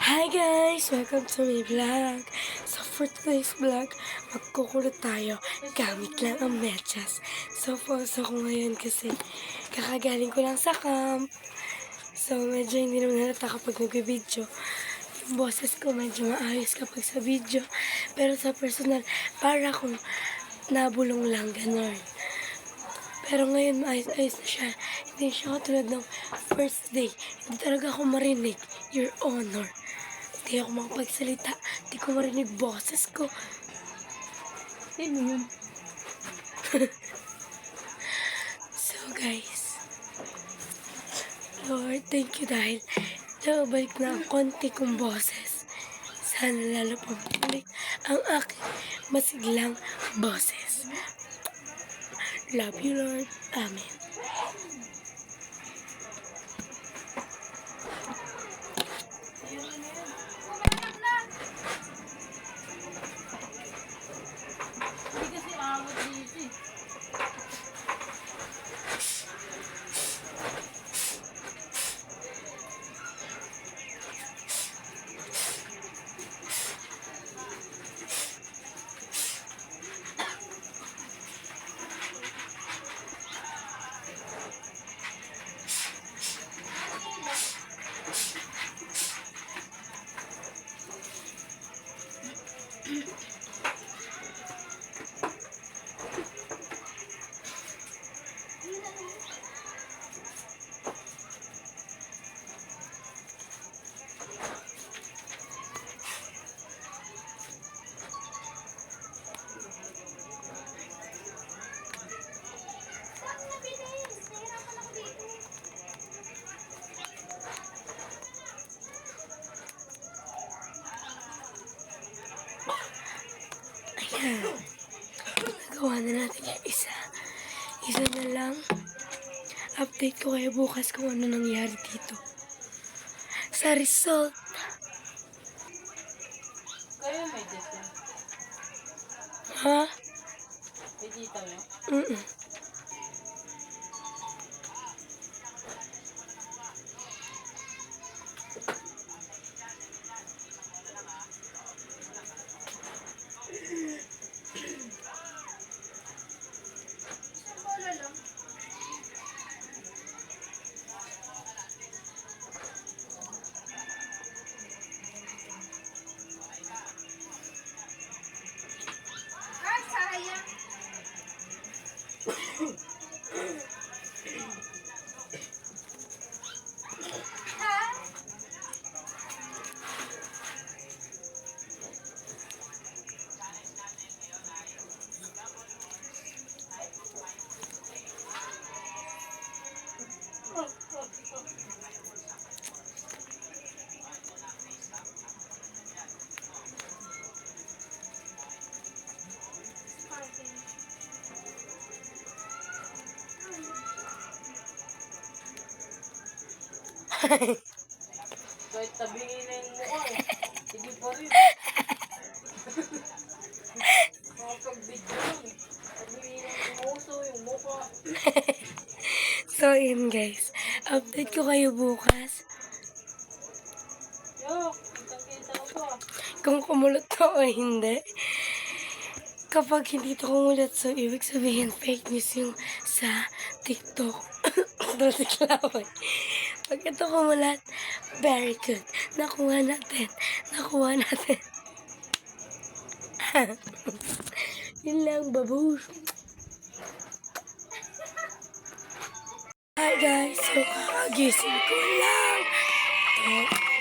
Hi guys! Welcome to my vlog. So for today's vlog, magkukulot tayo gamit lang ang medyas. So pause ako ngayon kasi kakagaling ko lang sa camp. So medyo hindi naman halata kapag nag-video. Yung boses ko medyo maayos kapag sa video. Pero sa personal, para akong nabulong lang, ganon. Pero ngayon maayos-ayos na siya. Hindi siya katulad ng first day. Hindi talaga ako marinig, Your Honor. Hindi ako makapagsalita. Hindi ko marinig boses ko. Sino yun? So guys, Lord, thank you dahil nakabalik na ang konti kong boses. Sana lalo pang balik ang aking masiglang boses. Love you, Lord. Amen. Hindi kasi awat dito eh. Ayan. Nagawa na natin yung isa. Isa na lang. Update ko kayo bukas kung ano nangyari dito. Sa result. Kayo may dito. Ha? May dito yun. Mm-mm. Kahit tabingin na yung mukha eh. Sige pa rin. Makapag-video lang eh. Tabingin na yung uso, yung mukha. So, yun guys. Update ko kayo bukas. Yok, kitang-kita ko pa. Kung kumulot to o hindi. Kapag hindi to kumulat, so ibig sabihin fake news yung sa TikTok. Doon si Klaway. Pag ito kumulat, very good. Nakuha natin. Nakuha natin. Yun lang, babush. Hi guys, so kakagising ko lang.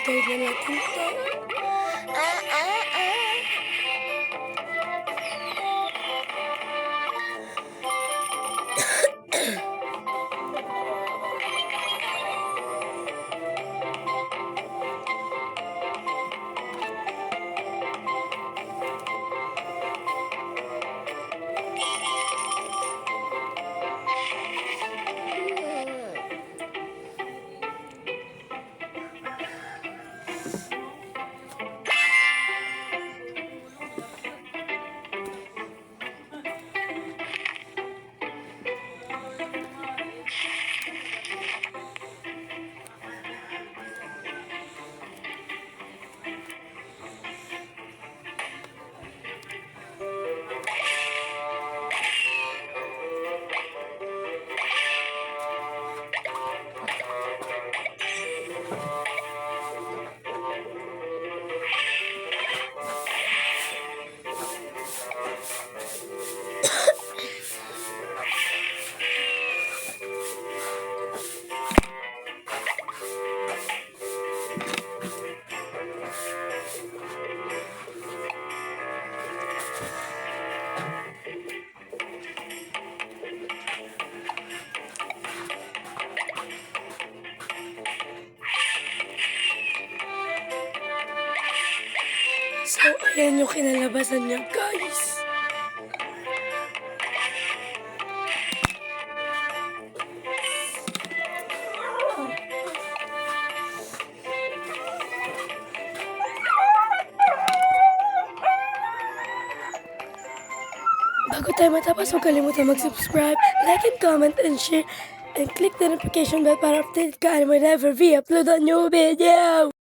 Ito na natin to. So, ayan yung kinalabasan niya, guys. Bago tayo matapos, huwag kalimutan mag-subscribe, like and comment and share, and click the notification bell para update ka whenever we upload a new video.